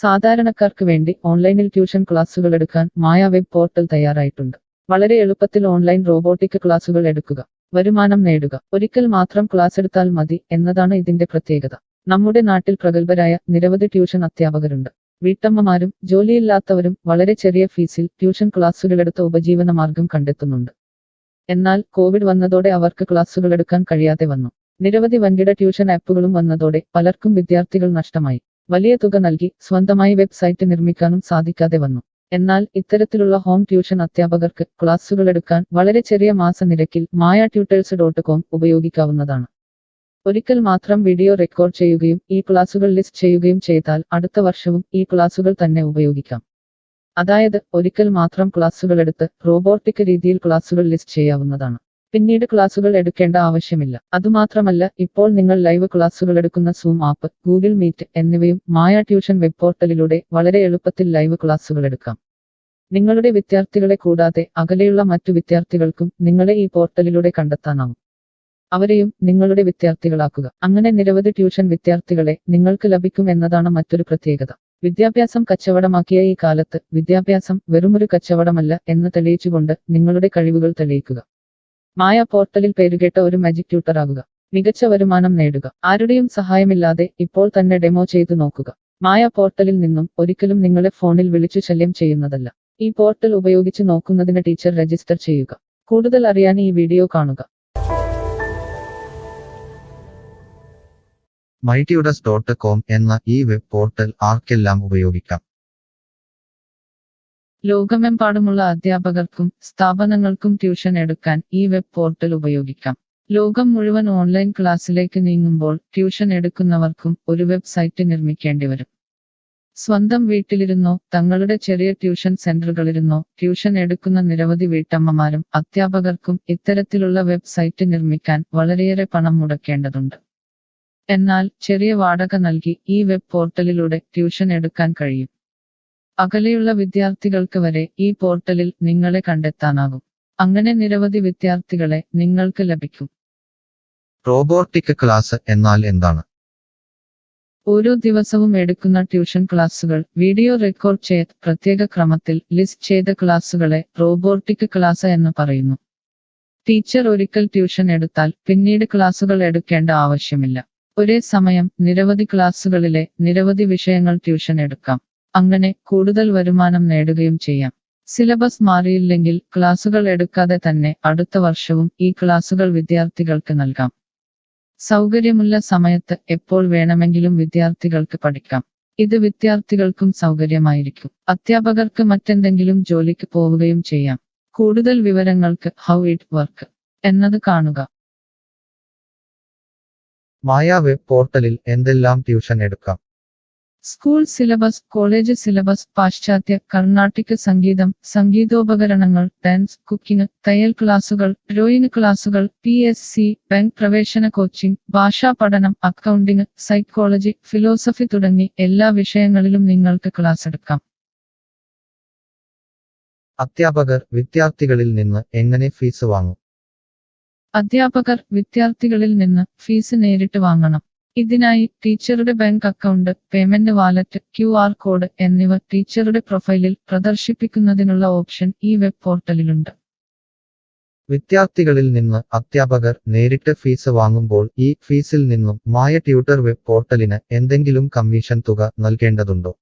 സാധാരണക്കാർക്ക് വേണ്ടി ഓൺലൈനിൽ ട്യൂഷൻ ക്ലാസുകൾ എടുക്കാൻ മായ വെബ് പോർട്ടൽ തയ്യാറായിട്ടുണ്ട്. വളരെ എളുപ്പത്തിൽ ഓൺലൈൻ റോബോട്ടിക് ക്ലാസുകൾ എടുക്കുക, വരുമാനം നേടുക. ഒരിക്കൽ മാത്രം ക്ലാസ് എടുത്താൽ മതി എന്നതാണ് ഇതിന്റെ പ്രത്യേകത. നമ്മുടെ നാട്ടിൽ പ്രഗത്ഭരായ നിരവധി ട്യൂഷൻ അധ്യാപകരുണ്ട്. വീട്ടമ്മമാരും ജോലിയില്ലാത്തവരും വളരെ ചെറിയ ഫീസിൽ ട്യൂഷൻ ക്ലാസുകളെടുത്ത് ഉപജീവന മാർഗം കണ്ടെത്തുന്നുണ്ട്. എന്നാൽ കോവിഡ് വന്നതോടെ അവർക്ക് ക്ലാസുകൾ എടുക്കാൻ കഴിയാതെ വന്നു. നിരവധി വൻകിട ട്യൂഷൻ ആപ്പുകളും വന്നതോടെ പലർക്കും വിദ്യാർത്ഥികൾ നഷ്ടമായി. വലിയ തുക നൽകി സ്വന്തമായി വെബ്സൈറ്റ് നിർമ്മിക്കാനും സാധിക്കാതെ വന്നു. എന്നാൽ ഇത്തരത്തിലുള്ള ഹോം ട്യൂഷൻ അധ്യാപകർക്ക് ക്ലാസുകൾ എടുക്കാൻ വളരെ ചെറിയ മാസ നിരക്കിൽ mayatutors.com ഉപയോഗിക്കാവുന്നതാണ്. ഒരിക്കൽ മാത്രം വീഡിയോ റെക്കോർഡ് ചെയ്യുകയും ഈ ക്ലാസുകൾ ലിസ്റ്റ് ചെയ്യുകയും ചെയ്താൽ അടുത്ത വർഷവും ഈ ക്ലാസുകൾ തന്നെ ഉപയോഗിക്കാം. അതായത് ഒരിക്കൽ മാത്രം ക്ലാസുകൾ എടുത്ത് റോബോട്ടിക് രീതിയിൽ ക്ലാസുകൾ ലിസ്റ്റ് ചെയ്യാവുന്നതാണ്. പിന്നീട് ക്ലാസുകൾ എടുക്കേണ്ട ആവശ്യമില്ല. അതുമാത്രമല്ല, ഇപ്പോൾ നിങ്ങൾ ലൈവ് ക്ലാസുകൾ എടുക്കുന്ന സൂം ആപ്പ്, ഗൂഗിൾ മീറ്റ് എന്നിവയും മായ ട്യൂഷൻ വെബ് പോർട്ടലിലൂടെ വളരെ എളുപ്പത്തിൽ ലൈവ് ക്ലാസുകൾ എടുക്കാം. നിങ്ങളുടെ വിദ്യാർത്ഥികളെ കൂടാതെ അകലെയുള്ള മറ്റു വിദ്യാർത്ഥികൾക്കും നിങ്ങളെ ഈ പോർട്ടലിലൂടെ കണ്ടെത്താനാവും. അവരെയും നിങ്ങളുടെ വിദ്യാർത്ഥികളാക്കുക. അങ്ങനെ നിരവധി ട്യൂഷൻ വിദ്യാർത്ഥികളെ നിങ്ങൾക്ക് ലഭിക്കും എന്നതാണ് മറ്റൊരു പ്രത്യേകത. വിദ്യാഭ്യാസം കച്ചവടമാക്കിയ ഈ കാലത്ത് വിദ്യാഭ്യാസം വെറുമൊരു കച്ചവടമല്ല എന്ന് തെളിയിച്ചുകൊണ്ട് നിങ്ങളുടെ കഴിവുകൾ തെളിയിക്കുക. മായ പോർട്ടലിൽ പേരുകേട്ട ഒരു മാജിക് ട്യൂട്ടർ ആകുക. മികച്ച വരുമാനം നേടുക. ആരുടെയും സഹായമില്ലാതെ ഇപ്പോൾ തന്നെ ഡെമോ ചെയ്തു നോക്കുക. മായ പോർട്ടലിൽ നിന്നും ഒരിക്കലും നിങ്ങളെ ഫോണിൽ വിളിച്ചു ശല്യം ചെയ്യുന്നതല്ല. ഈ പോർട്ടൽ ഉപയോഗിച്ച് നോക്കുന്നതിന് ടീച്ചർ രജിസ്റ്റർ ചെയ്യുക. കൂടുതൽ അറിയാൻ ഈ വീഡിയോ കാണുക. mytutors.com എന്ന ഈ വെബ് പോർട്ടൽ ആർക്കെല്ലാം ഉപയോഗിക്കാം? ലോകമെമ്പാടുമുള്ള അധ്യാപകർക്കും സ്ഥാപനങ്ങൾക്കും ട്യൂഷൻ എടുക്കാൻ ഈ വെബ് പോർട്ടൽ ഉപയോഗിക്കാം. ലോകം മുഴുവൻ ഓൺലൈൻ ക്ലാസ്സിലേക്ക് നീങ്ങുമ്പോൾ ട്യൂഷൻ എടുക്കുന്നവർക്കും ഒരു വെബ്സൈറ്റ് നിർമ്മിക്കേണ്ടി വരും. സ്വന്തം വീട്ടിലിരുന്നോ തങ്ങളുടെ ചെറിയ ട്യൂഷൻ സെന്ററുകളിലിരുന്നോ ട്യൂഷൻ എടുക്കുന്ന നിരവധി വീട്ടമ്മമാരും അധ്യാപകർക്കും ഇത്തരത്തിലുള്ള വെബ്സൈറ്റ് നിർമ്മിക്കാൻ വളരെയേറെ പണം മുടക്കേണ്ടതുണ്ട്. എന്നാൽ ചെറിയ വാടക നൽകി ഈ വെബ് പോർട്ടലിലൂടെ ട്യൂഷൻ എടുക്കാൻ കഴിയും. അകലെയുള്ള വിദ്യാർത്ഥികൾക്ക് വരെ ഈ പോർട്ടലിൽ നിങ്ങളെ കണ്ടെത്താനാകും. അങ്ങനെ നിരവധി വിദ്യാർത്ഥികളെ നിങ്ങൾക്ക് ലഭിക്കും. റോബോട്ടിക് ക്ലാസ് എന്നാൽ എന്താണ്? ഓരോ ദിവസവും എടുക്കുന്ന ട്യൂഷൻ ക്ലാസുകൾ വീഡിയോ റെക്കോർഡ് ചെയ്ത് പ്രത്യേക ക്രമത്തിൽ ലിസ്റ്റ് ചെയ്ത ക്ലാസുകളെ റോബോട്ടിക് ക്ലാസ് എന്ന് പറയുന്നു. ടീച്ചർ ഒരിക്കൽ ട്യൂഷൻ എടുത്താൽ പിന്നീട് ക്ലാസുകൾ എടുക്കേണ്ട ആവശ്യമില്ല. ഒരേ സമയം നിരവധി ക്ലാസുകളിലെ നിരവധി വിഷയങ്ങൾ ട്യൂഷൻ എടുക്കാം. അങ്ങനെ കൂടുതൽ വരുമാനം നേടുകയും ചെയ്യാം. സിലബസ് മാറിയില്ലെങ്കിൽ ക്ലാസുകൾ എടുക്കാതെ തന്നെ അടുത്ത വർഷവും ഈ ക്ലാസുകൾ വിദ്യാർത്ഥികൾക്ക് നൽകാം. സൗകര്യമുള്ള സമയത്ത് എപ്പോൾ വേണമെങ്കിലും വിദ്യാർത്ഥികൾക്ക് പഠിക്കാം. ഇത് വിദ്യാർത്ഥികൾക്കും സൗകര്യമായിരിക്കും. അധ്യാപകർക്ക് മറ്റെന്തെങ്കിലും ജോലിക്ക് പോവുകയും ചെയ്യാം. കൂടുതൽ വിവരങ്ങൾക്ക് ഹൗ ഇറ്റ് വർക്ക് എന്നത് കാണുക. മായ വെബ് പോർട്ടലിൽ എന്തെല്ലാം ട്യൂഷൻ എടുക്കാം? സ്കൂൾ സിലബസ്, കോളേജ് സിലബസ്, പാശ്ചാത്യ, കർണാട്ടിക് സംഗീതം, സംഗീതോപകരണങ്ങൾ, ഡാൻസ്, കുക്കിംഗ്, തയ്യൽ ക്ലാസുകൾ, ഡ്രോയിങ് ക്ലാസുകൾ, PSC, ബാങ്ക് പ്രവേശന കോച്ചിംഗ്, ഭാഷാ പഠനം, അക്കൗണ്ടിംഗ്, സൈക്കോളജി, ഫിലോസഫി തുടങ്ങി എല്ലാ വിഷയങ്ങളിലും നിങ്ങൾക്ക് ക്ലാസ് എടുക്കാം. അധ്യാപകർ വിദ്യാർത്ഥികളിൽ നിന്ന് എങ്ങനെ ഫീസ് വാങ്ങും? അധ്യാപകർ വിദ്യാർത്ഥികളിൽ നിന്ന് ഫീസ് നേരിട്ട് വാങ്ങണം. ഇതിനായി ടീച്ചറുടെ bank account, payment wallet, QR code എന്നിവ ടീച്ചറുടെ പ്രൊഫൈലിൽ പ്രദർശിപ്പിക്കുന്നതിനുള്ള ഓപ്ഷൻ ഈ വെബ് പോർട്ടലിലുണ്ട്. വിദ്യാർത്ഥികളിൽ നിന്ന് അധ്യാപകർ നേരിട്ട് ഫീസ് വാങ്ങുമ്പോൾ ഈ ഫീസിൽ നിന്നും മായ ട്യൂട്ടർ വെബ് പോർട്ടലിന് എന്തെങ്കിലും കമ്മീഷൻ തുക നൽകേണ്ടതുണ്ടോ?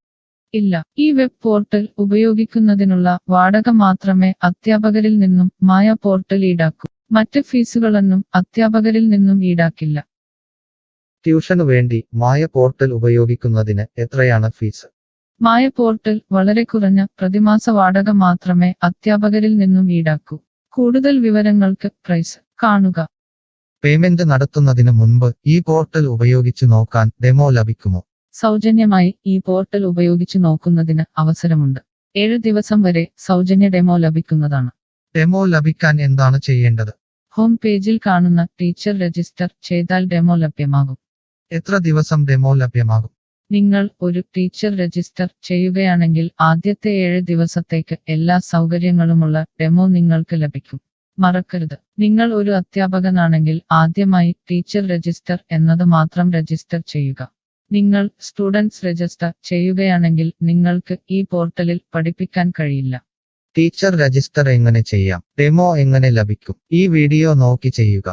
ഇല്ല. ഈ വെബ് പോർട്ടൽ ഉപയോഗിക്കുന്നതിനുള്ള വാടക മാത്രമേ അധ്യാപകരിൽ നിന്നും മായ പോർട്ടൽ ഈടാക്കൂ. മറ്റ് ഫീസുകളൊന്നും അധ്യാപകരിൽ നിന്നും ഈടാക്കില്ല. ട്യൂഷനു വേണ്ടി മായ പോർട്ടൽ ഉപയോഗിക്കുന്നതിന് എത്രയാണ് ഫീസ്? മായ പോർട്ടൽ വളരെ കുറഞ്ഞ പ്രതിമാസ വാടക മാത്രമേ അധ്യാപകരിൽ നിന്നും ഈടാക്കൂ. കൂടുതൽ വിവരങ്ങൾക്ക് പ്രൈസ് കാണുക. പേയ്മെന്റ് നടത്തുന്നതിന് മുൻപ് ഈ പോർട്ടൽ ഉപയോഗിച്ചു നോക്കാൻ ഡെമോ ലഭിക്കുമോ? സൗജന്യമായി ഈ പോർട്ടൽ ഉപയോഗിച്ചു നോക്കുന്നതിന് അവസരമുണ്ട്. 7 ദിവസം വരെ സൗജന്യ ഡെമോ ലഭിക്കുന്നതാണ്. ഡെമോ ലഭിക്കാൻ എന്താണ് ചെയ്യേണ്ടത്? ഹോം പേജിൽ കാണുന്ന ടീച്ചർ രജിസ്റ്റർ ചെയ്താൽ ഡെമോ ലഭ്യമാകും. എത്ര ദിവസം ഡെമോ ലഭ്യമാകും? നിങ്ങൾ ഒരു ടീച്ചർ രജിസ്റ്റർ ചെയ്യുകയാണെങ്കിൽ ആദ്യത്തെ 7 ദിവസത്തേക്ക് എല്ലാ സൗകര്യങ്ങളുമുള്ള ഡെമോ നിങ്ങൾക്ക് ലഭിക്കും. മറക്കരുത്, നിങ്ങൾ ഒരു അധ്യാപകനാണെങ്കിൽ ആദ്യമായി ടീച്ചർ രജിസ്റ്റർ എന്നത് മാത്രം രജിസ്റ്റർ ചെയ്യുക. നിങ്ങൾ സ്റ്റുഡൻസ് രജിസ്റ്റർ ചെയ്യുകയാണെങ്കിൽ നിങ്ങൾക്ക് ഈ പോർട്ടലിൽ പഠിപ്പിക്കാൻ കഴിയില്ല. ടീച്ചർ രജിസ്റ്റർ എങ്ങനെ ചെയ്യാം? ഡെമോ എങ്ങനെ ലഭിക്കും? ഈ വീഡിയോ നോക്കി ചെയ്യുക.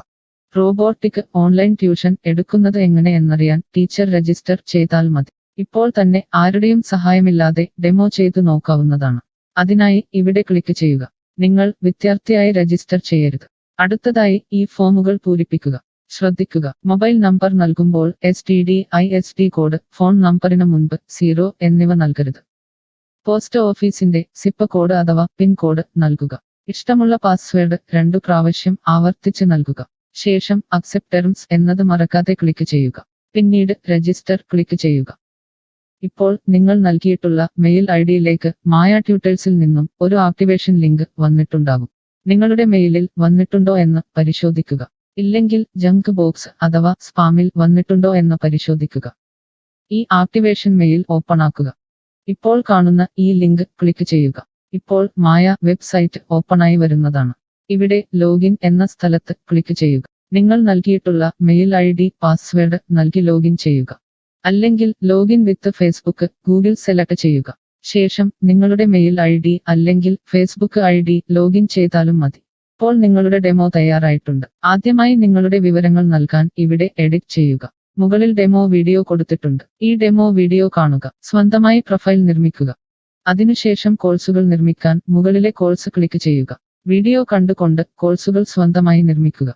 റോബോട്ടിക് ഓൺലൈൻ ട്യൂഷൻ എടുക്കുന്നത് എങ്ങനെ എന്നറിയാൻ ടീച്ചർ രജിസ്റ്റർ ചെയ്താൽ മതി. ഇപ്പോൾ തന്നെ ആരുടെയും സഹായമില്ലാതെ ഡെമോ ചെയ്തു നോക്കാവുന്നതാണ്. അതിനായി ഇവിടെ ക്ലിക്ക് ചെയ്യുക. നിങ്ങൾ വിദ്യാർത്ഥിയായി രജിസ്റ്റർ ചെയ്യരുത്. അടുത്തതായി ഈ ഫോമുകൾ പൂരിപ്പിക്കുക. ശ്രദ്ധിക്കുക, മൊബൈൽ നമ്പർ നൽകുമ്പോൾ STD/ISD കോഡ്, ഫോൺ നമ്പറിന് മുൻപ് 0 എന്നിവ നൽകരുത്. പോസ്റ്റ് ഓഫീസിന്റെ സിപ്പ് കോഡ് അഥവാ പിൻ കോഡ് നൽകുക. ഇഷ്ടമുള്ള പാസ്വേഡ് 2 പ്രാവശ്യം ആവർത്തിച്ച് നൽകുക. ശേഷം അക്സെപ്റ്റ് ടെർംസ് എന്നത് മറക്കാതെ ക്ലിക്ക് ചെയ്യുക. പിന്നീട് രജിസ്റ്റർ ക്ലിക്ക് ചെയ്യുക. ഇപ്പോൾ നിങ്ങൾ നൽകിയിട്ടുള്ള മെയിൽ ഐഡിയിലേക്ക് മായ ട്യൂട്ടേഴ്സിൽ നിന്നും ഒരു ആക്ടിവേഷൻ ലിങ്ക് വന്നിട്ടുണ്ടാകും. നിങ്ങളുടെ മെയിലിൽ വന്നിട്ടുണ്ടോ എന്ന് പരിശോധിക്കുക. ഇല്ലെങ്കിൽ ജങ്ക് ബോക്സ് അഥവാ സ്പാമിൽ വന്നിട്ടുണ്ടോ എന്ന് പരിശോധിക്കുക. ഈ ആക്ടിവേഷൻ മെയിൽ ഓപ്പൺ ആക്കുക. ഇപ്പോൾ കാണുന്ന ഈ ലിങ്ക് ക്ലിക്ക് ചെയ്യുക. ഇപ്പോൾ മായ വെബ്സൈറ്റ് ഓപ്പണായി വരുന്നതാണ്. ഇവിടെ ലോഗിൻ എന്ന സ്ഥലത്ത് ക്ലിക്ക് ചെയ്യുക. നിങ്ങൾ നൽകിയിട്ടുള്ള മെയിൽ ID, പാസ്വേഡ് നൽകി ലോഗിൻ ചെയ്യുക. അല്ലെങ്കിൽ ലോഗിൻ വിത്ത് ഫേസ്ബുക്ക്, ഗൂഗിൾ സെലക്ട് ചെയ്യുക. ശേഷം നിങ്ങളുടെ മെയിൽ ID അല്ലെങ്കിൽ ഫേസ്ബുക്ക് ID ലോഗിൻ ചെയ്താലും മതി. ഇപ്പോൾ നിങ്ങളുടെ ഡെമോ തയ്യാറായിട്ടുണ്ട്. ആദ്യമായി നിങ്ങളുടെ വിവരങ്ങൾ നൽകാൻ ഇവിടെ എഡിറ്റ് ചെയ്യുക. മുകളിൽ ഡെമോ വീഡിയോ കൊടുത്തിട്ടുണ്ട്. ഈ ഡെമോ വീഡിയോ കാണുക. സ്വന്തമായി പ്രൊഫൈൽ നിർമ്മിക്കുക. അതിനുശേഷം കോഴ്സുകൾ നിർമ്മിക്കാൻ മുകളിലെ കോഴ്സ് ക്ലിക്ക് ചെയ്യുക. വീഡിയോ കണ്ടുകൊണ്ട് കോഴ്സുകൾ സ്വന്തമായി നിർമ്മിക്കുക.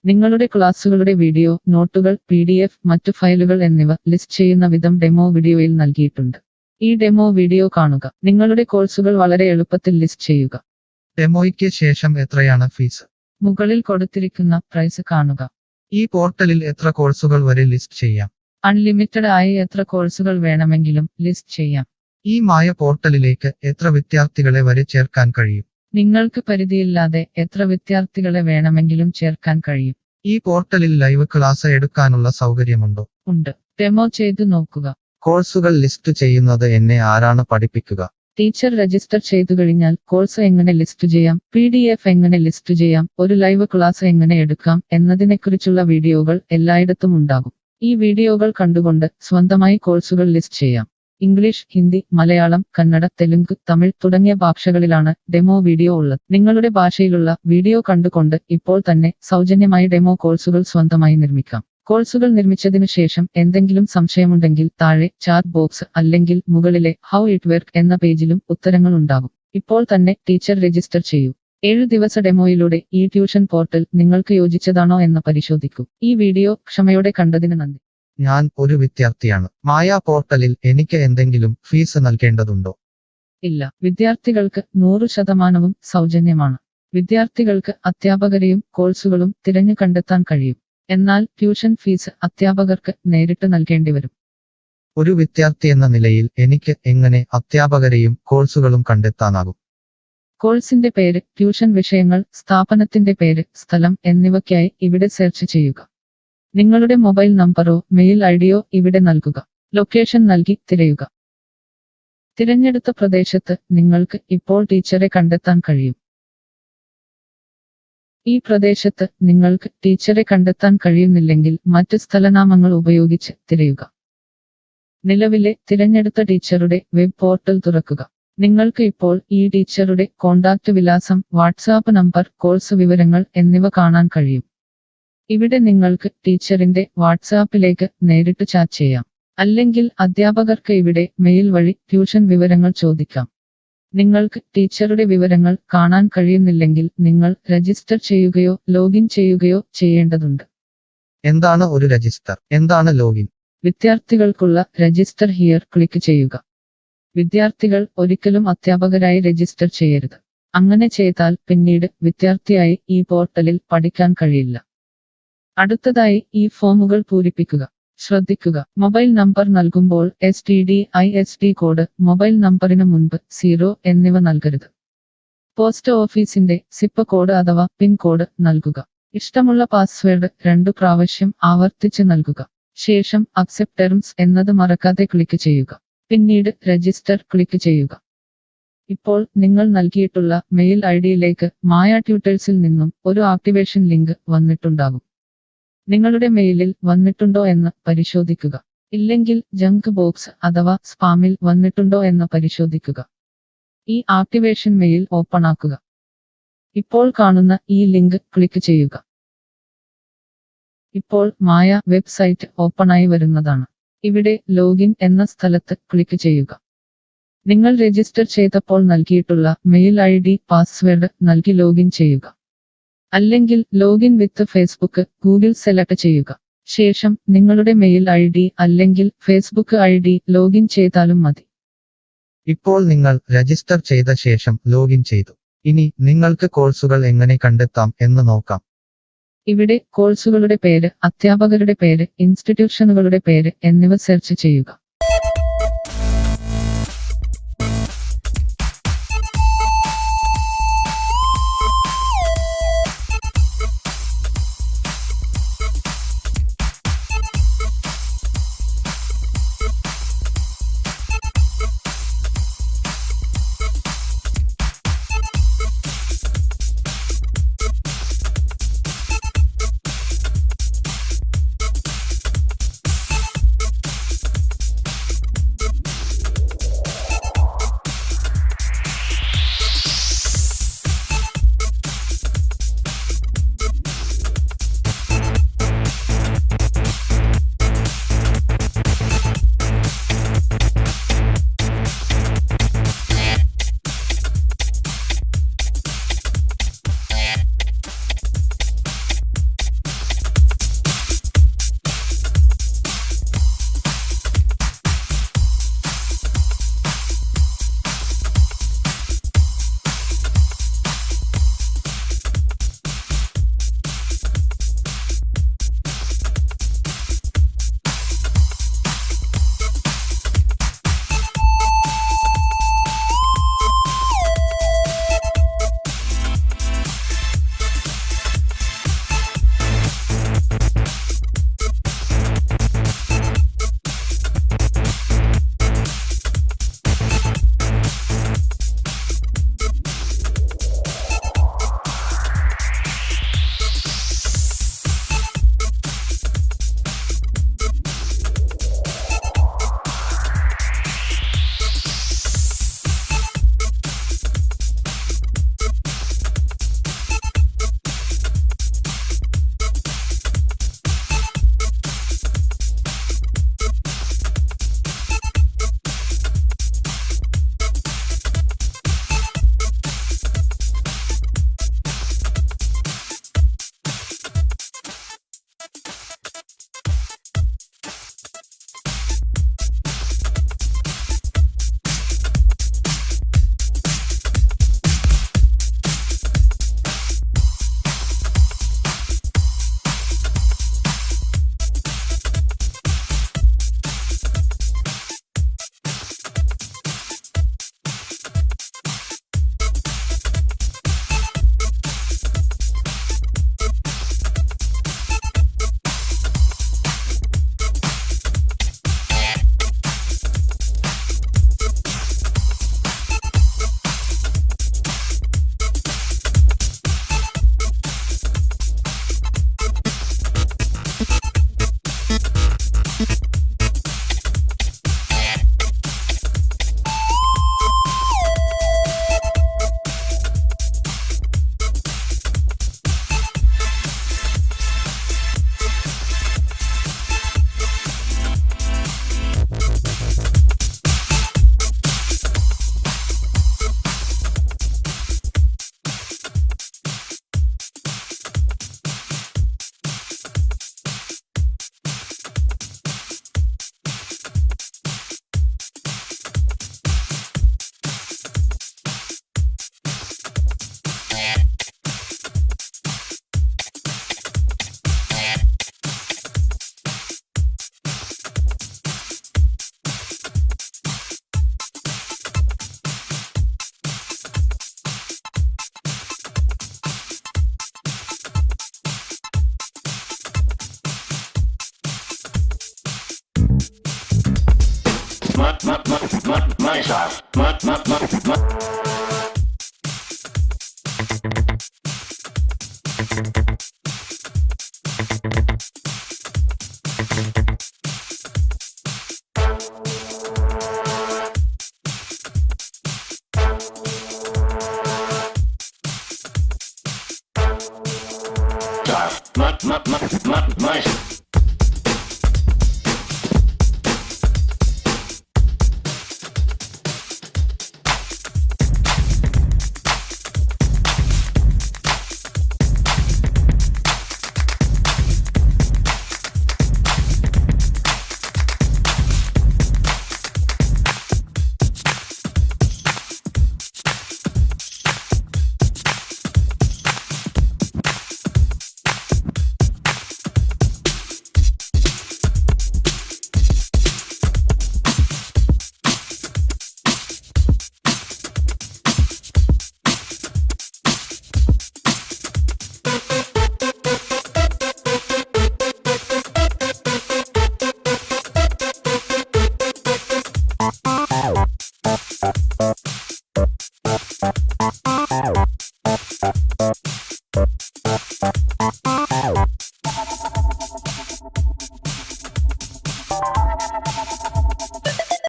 നിങ്ങളുടെ ക്ലാസുകളുടെ വീഡിയോ, നോട്ടുകൾ, PDF, മറ്റു ഫയലുകൾ എന്നിവ ലിസ്റ്റ് ചെയ്യുന്ന വിധം ഡെമോ വീഡിയോയിൽ നൽകിയിട്ടുണ്ട്. ഈ ഡെമോ വീഡിയോ കാണുക. നിങ്ങളുടെ കോഴ്സുകൾ വളരെ എളുപ്പത്തിൽ ലിസ്റ്റ് ചെയ്യുക. ഡെമോയ്ക്ക് ശേഷം എത്രയാണ് ഫീസ്? മുകളിൽ കൊടുത്തിരിക്കുന്ന പ്രൈസ് കാണുക. ഈ പോർട്ടലിൽ എത്ര കോഴ്സുകൾ വരെ ലിസ്റ്റ് ചെയ്യാം? അൺലിമിറ്റഡ് ആയി എത്ര കോഴ്സുകൾ വേണമെങ്കിലും ലിസ്റ്റ് ചെയ്യാം. ഈ മായ പോർട്ടലിലേക്ക് എത്ര വിദ്യാർത്ഥികളെ വരെ ചേർക്കാൻ കഴിയും? നിങ്ങൾക്ക് പരിധിയില്ലാതെ എത്ര വിദ്യാർത്ഥികളെ വേണമെങ്കിലും ചേർക്കാൻ കഴിയും. ഈ പോർട്ടലിൽ ലൈവ് ക്ലാസ് എടുക്കാനുള്ള സൗകര്യമുണ്ടോ? ഉണ്ട്. ഡെമോ ചെയ്തു നോക്കുക. കോഴ്സുകൾ ലിസ്റ്റ് ചെയ്യുന്നത് എന്നെ ആരാണ് പഠിപ്പിക്കുക? ടീച്ചർ രജിസ്റ്റർ ചെയ്തു കഴിഞ്ഞാൽ കോഴ്സ് എങ്ങനെ ലിസ്റ്റ് ചെയ്യാം, PDF എങ്ങനെ ലിസ്റ്റ് ചെയ്യാം, ഒരു ലൈവ് ക്ലാസ് എങ്ങനെ എടുക്കാം എന്നതിനെക്കുറിച്ചുള്ള വീഡിയോകൾ എല്ലായിടത്തും ഉണ്ടാകും. ഈ വീഡിയോകൾ കണ്ടുകൊണ്ട് സ്വന്തമായി കോഴ്സുകൾ ലിസ്റ്റ് ചെയ്യാം. ഇംഗ്ലീഷ്, ഹിന്ദി, മലയാളം, കന്നഡ, തെലുങ്ക്, തമിഴ് തുടങ്ങിയ ഭാഷകളിലാണ് ഡെമോ വീഡിയോ ഉള്ളത്. നിങ്ങളുടെ ഭാഷയിലുള്ള വീഡിയോ കണ്ടുകൊണ്ട് ഇപ്പോൾ തന്നെ സൗജന്യമായി ഡെമോ കോഴ്സുകൾ സ്വന്തമായി നിർമ്മിക്കാം. കോഴ്സുകൾ നിർമ്മിച്ചതിനു ശേഷം എന്തെങ്കിലും സംശയമുണ്ടെങ്കിൽ താഴെ ചാറ്റ് ബോക്സ് അല്ലെങ്കിൽ മുകളിലെ ഹൗ ഇറ്റ് വർക്ക് എന്ന പേജിലും ഉത്തരങ്ങൾ ഉണ്ടാകും. ഇപ്പോൾ തന്നെ ടീച്ചർ രജിസ്റ്റർ ചെയ്യൂ. 7 ദിവസ ഡെമോയിലൂടെ ഈ ട്യൂഷൻ പോർട്ടൽ നിങ്ങൾക്ക് യോജിച്ചതാണോ എന്ന് പരിശോധിക്കൂ. ഈ വീഡിയോ ക്ഷമയോടെ കണ്ടതിന് നന്ദി. ഞാൻ ഒരു വിദ്യാർത്ഥിയാണ്. മായ പോർട്ടലിൽ എനിക്ക് എന്തെങ്കിലും ഫീസ് നൽകേണ്ടതുണ്ടോ? ഇല്ല. വിദ്യാർത്ഥികൾക്ക് 100% സൗജന്യമാണ്. വിദ്യാർത്ഥികൾക്ക് അധ്യാപകരെയും കോഴ്സുകളും തിരഞ്ഞു കണ്ടെത്താൻ കഴിയും. എന്നാൽ ട്യൂഷൻ ഫീസ് അധ്യാപകർക്ക് നേരിട്ട് നൽകേണ്ടി വരും. ഒരു വിദ്യാർത്ഥി എന്ന നിലയിൽ എനിക്ക് എങ്ങനെ അധ്യാപകരെയും കോഴ്സുകളും കണ്ടെത്താനാകും? കോഴ്സിന്റെ പേര്, ട്യൂഷൻ വിഷയങ്ങൾ, സ്ഥാപനത്തിന്റെ പേര്, സ്ഥലം എന്നിവയ്ക്കായി ഇവിടെ സെർച്ച് ചെയ്യുക. നിങ്ങളുടെ മൊബൈൽ നമ്പറോ മെയിൽ ഐഡിയോ ഇവിടെ നൽകുക. ലൊക്കേഷൻ നൽകി തിരയുക. തിരഞ്ഞെടുത്ത പ്രദേശത്ത് നിങ്ങൾക്ക് ഇപ്പോൾ ടീച്ചറെ കണ്ടെത്താൻ കഴിയും. ഈ പ്രദേശത്ത് നിങ്ങൾക്ക് ടീച്ചറെ കണ്ടെത്താൻ കഴിയുന്നില്ലെങ്കിൽ മറ്റ് സ്ഥലനാമങ്ങൾ ഉപയോഗിച്ച് തിരയുക. നിലവിലെ തിരഞ്ഞെടുത്ത ടീച്ചറുടെ വെബ് പോർട്ടൽ തുറക്കുക. നിങ്ങൾക്ക് ഇപ്പോൾ ഈ ടീച്ചറുടെ കോൺടാക്റ്റ് വിലാസം, വാട്സാപ്പ് നമ്പർ, കോഴ്സ് വിവരങ്ങൾ എന്നിവ കാണാൻ കഴിയും. ഇവിടെ നിങ്ങൾക്ക് ടീച്ചറിന്റെ വാട്സാപ്പിലേക്ക് നേരിട്ട് ചാറ്റ് ചെയ്യാം. അല്ലെങ്കിൽ അധ്യാപകർക്ക് ഇവിടെ മെയിൽ വഴി ട്യൂഷൻ വിവരങ്ങൾ ചോദിക്കാം. നിങ്ങൾക്ക് ടീച്ചറുടെ വിവരങ്ങൾ കാണാൻ കഴിയുന്നില്ലെങ്കിൽ നിങ്ങൾ രജിസ്റ്റർ ചെയ്യുകയോ ലോഗിൻ ചെയ്യുകയോ ചെയ്യേണ്ടതുണ്ട്. എന്താണ് ഒരു രജിസ്റ്റർ? എന്താണ് ലോഗിൻ? വിദ്യാർത്ഥികൾക്കുള്ള രജിസ്റ്റർ ഹിയർ ക്ലിക്ക് ചെയ്യുക. വിദ്യാർത്ഥികൾ ഒരിക്കലും അധ്യാപകരായി രജിസ്റ്റർ ചെയ്യരുത്. അങ്ങനെ ചെയ്താൽ പിന്നീട് വിദ്യാർത്ഥിയായി ഈ പോർട്ടലിൽ പഠിക്കാൻ കഴിയില്ല. അടുത്തതായി ഈ ഫോമുകൾ പൂരിപ്പിക്കുക. ശ്രദ്ധിക്കുക, മൊബൈൽ നമ്പർ നൽകുമ്പോൾ STD/ISD കോഡ്, മൊബൈൽ നമ്പറിന് മുൻപ് 0 എന്നിവ നൽകരുത്. പോസ്റ്റ് ഓഫീസിന്റെ സിപ്പ് കോഡ് അഥവാ പിൻ കോഡ് നൽകുക. ഇഷ്ടമുള്ള പാസ്വേഡ് 2 പ്രാവശ്യം ആവർത്തിച്ച് നൽകുക. ശേഷം അക്സെപ്റ്റ് ടെർംസ് എന്നത് മറക്കാതെ ക്ലിക്ക് ചെയ്യുക. പിന്നീട് രജിസ്റ്റർ ക്ലിക്ക് ചെയ്യുക. ഇപ്പോൾ നിങ്ങൾ നൽകിയിട്ടുള്ള മെയിൽ ഐഡിയിലേക്ക് മായ ട്യൂട്ടേഴ്സിൽ നിന്നും ഒരു ആക്ടിവേഷൻ ലിങ്ക് വന്നിട്ടുണ്ടാകും. നിങ്ങളുടെ മെയിലിൽ വന്നിട്ടുണ്ടോ എന്ന് പരിശോധിക്കുക. ഇല്ലെങ്കിൽ ജങ്ക് ബോക്സ് അഥവാ സ്പാമിൽ വന്നിട്ടുണ്ടോ എന്ന് പരിശോധിക്കുക. ഈ ആക്ടിവേഷൻ മെയിൽ ഓപ്പൺ ആക്കുക. ഇപ്പോൾ കാണുന്ന ഈ ലിങ്ക് ക്ലിക്ക് ചെയ്യുക. ഇപ്പോൾ മായ വെബ്സൈറ്റ് ഓപ്പണായി വരുന്നതാണ്. ഇവിടെ ലോഗിൻ എന്ന സ്ഥലത്ത് ക്ലിക്ക് ചെയ്യുക. നിങ്ങൾ രജിസ്റ്റർ ചെയ്തപ്പോൾ നൽകിയിട്ടുള്ള മെയിൽ ID പാസ്വേഡ് നൽകി ലോഗിൻ ചെയ്യുക. അല്ലെങ്കിൽ ലോഗിൻ വിത്ത് ഫേസ്ബുക്ക് ഗൂഗിൾ സെലക്ട് ചെയ്യുക. ശേഷം നിങ്ങളുടെ മെയിൽ ID അല്ലെങ്കിൽ ഫേസ്ബുക്ക് ID ലോഗിൻ ചെയ്താലും മതി. ഇപ്പോൾ നിങ്ങൾ രജിസ്റ്റർ ചെയ്ത ശേഷം ലോഗിൻ ചെയ്തു. ഇനി നിങ്ങൾക്ക് കോഴ്സുകൾ എങ്ങനെ കണ്ടെത്താം എന്ന് നോക്കാം. ഇവിടെ കോഴ്സുകളുടെ പേര്, അധ്യാപകരുടെ പേര്, ഇൻസ്റ്റിറ്റ്യൂഷനുകളുടെ പേര് എന്നിവ സെർച്ച് ചെയ്യുക.